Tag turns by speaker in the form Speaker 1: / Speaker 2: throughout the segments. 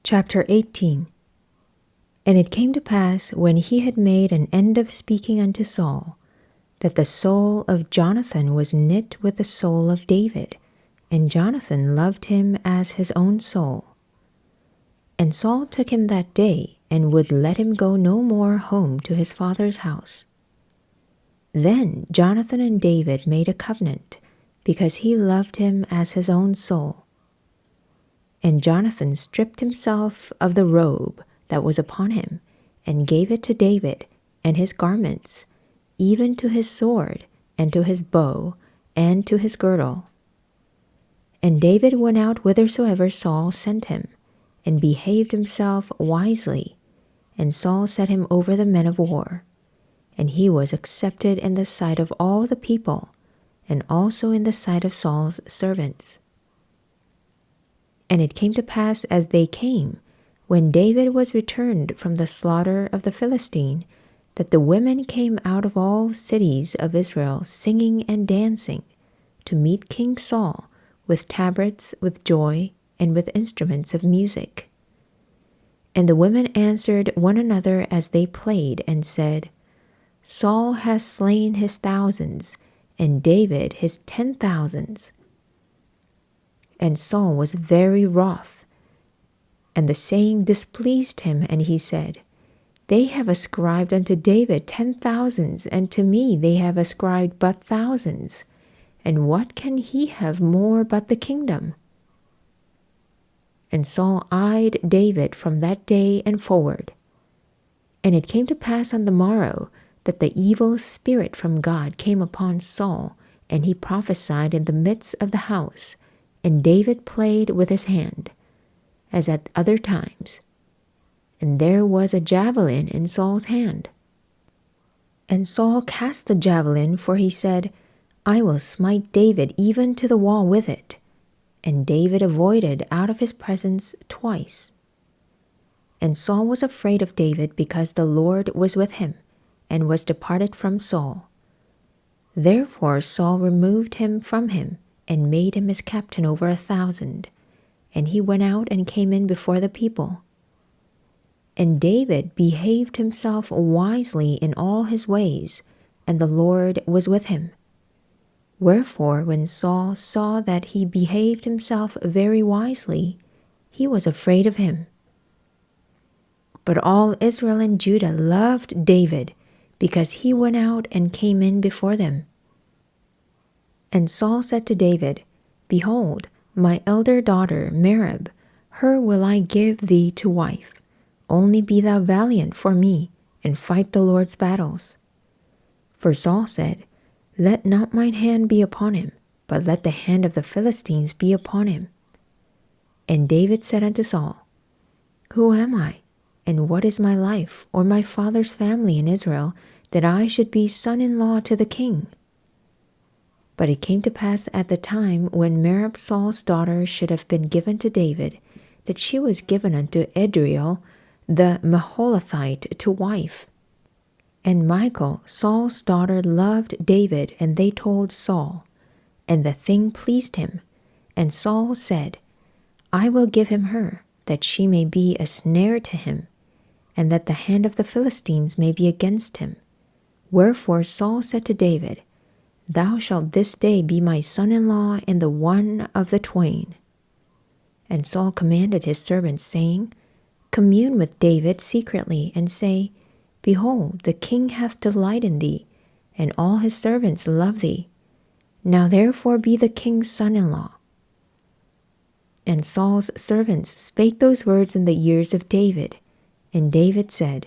Speaker 1: Chapter 18. And it came to pass, when he had made an end of speaking unto Saul, that the soul of Jonathan was knit with the soul of David, and Jonathan loved him as his own soul. And Saul took him that day, and would let him go no more home to his father's house. Then Jonathan and David made a covenant, because he loved him as his own soul. And Jonathan stripped himself of the robe that was upon him, and gave it to David, and his garments, even to his sword, and to his bow, and to his girdle. And David went out whithersoever Saul sent him, and behaved himself wisely, and Saul set him over the men of war. And he was accepted in the sight of all the people, and also in the sight of Saul's servants. And it came to pass as they came, when David was returned from the slaughter of the Philistine, that the women came out of all cities of Israel singing and dancing, to meet King Saul with tabrets, with joy, and with instruments of music. And the women answered one another as they played, and said, Saul has slain his thousands, and David his 10,000s. And Saul was very wroth, and the saying displeased him, and he said, They have ascribed unto David 10,000s, and to me they have ascribed but thousands. And what can he have more but the kingdom? And Saul eyed David from that day and forward. And it came to pass on the morrow that the evil spirit from God came upon Saul, and he prophesied in the midst of the house, and David played with his hand, as at other times. And there was a javelin in Saul's hand. And Saul cast the javelin, for he said, I will smite David even to the wall with it. And David avoided out of his presence twice. And Saul was afraid of David, because the Lord was with him, and was departed from Saul. Therefore Saul removed him from him, and made him his captain over 1,000. And he went out and came in before the people. And David behaved himself wisely in all his ways, and the Lord was with him. Wherefore, when Saul saw that he behaved himself very wisely, he was afraid of him. But all Israel and Judah loved David, because he went out and came in before them. And Saul said to David, Behold, my elder daughter Merab, her will I give thee to wife. Only be thou valiant for me, and fight the Lord's battles. For Saul said, Let not mine hand be upon him, but let the hand of the Philistines be upon him. And David said unto Saul, Who am I, and what is my life, or my father's family in Israel, that I should be son-in-law to the king? But it came to pass at the time when Merab Saul's daughter should have been given to David, that she was given unto Adriel the Maholathite to wife. And Michal, Saul's daughter, loved David, and they told Saul. And the thing pleased him. And Saul said, I will give him her, that she may be a snare to him, and that the hand of the Philistines may be against him. Wherefore Saul said to David, Thou shalt this day be my son-in-law in the one of the twain. And Saul commanded his servants, saying, Commune with David secretly, and say, Behold, the king hath delight in thee, and all his servants love thee. Now therefore be the king's son-in-law. And Saul's servants spake those words in the ears of David. And David said,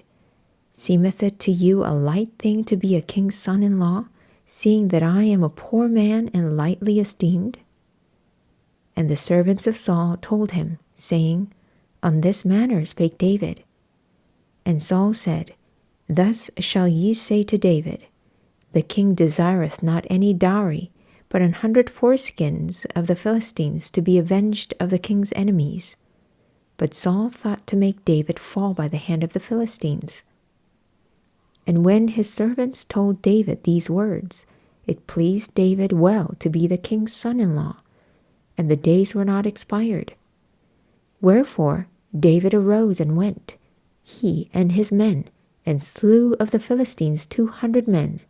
Speaker 1: Seemeth it to you a light thing to be a king's son-in-law, seeing that I am a poor man and lightly esteemed? And the servants of Saul told him, saying, On this manner spake David. And Saul said, Thus shall ye say to David, The king desireth not any dowry, but 100 foreskins of the Philistines to be avenged of the king's enemies. But Saul thought to make David fall by the hand of the Philistines. And when his servants told David these words, it pleased David well to be the king's son-in-law, and the days were not expired. Wherefore David arose and went, he and his men, and slew of the Philistines 200 men.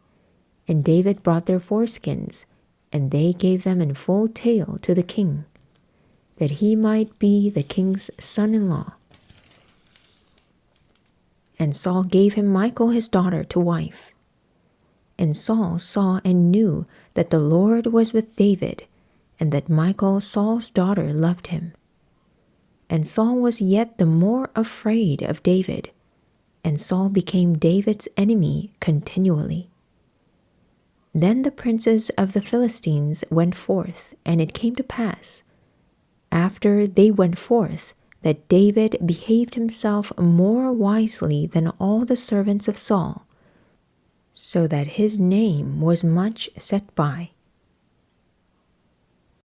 Speaker 1: And David brought their foreskins, and they gave them in full tale to the king, that he might be the king's son-in-law. And Saul gave him Michal his daughter to wife. And Saul saw and knew that the Lord was with David, and that Michal Saul's daughter loved him. And Saul was yet the more afraid of David, and Saul became David's enemy continually. Then the princes of the Philistines went forth, and it came to pass, after they went forth, that David behaved himself more wisely than all the servants of Saul, so that his name was much set by.